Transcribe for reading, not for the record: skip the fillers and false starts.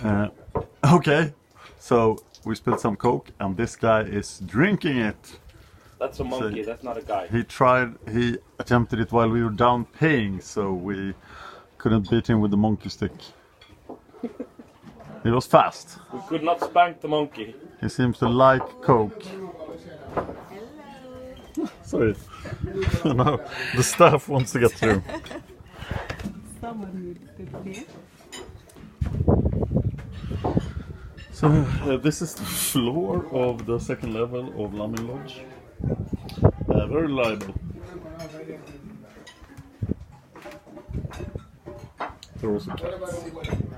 Okay, so we spilled some Coke and this guy is drinking it. That's a monkey, So that's not a guy. he attempted it while we were down paying, so we couldn't beat him with the monkey stick. He was fast. We could not spank the monkey. He seems to like Coke. Sorry. No, the staff wants to get through. Someone needs to pay. So this is the floor of the second level of Lamin Lodge. Very reliable. There are also cats.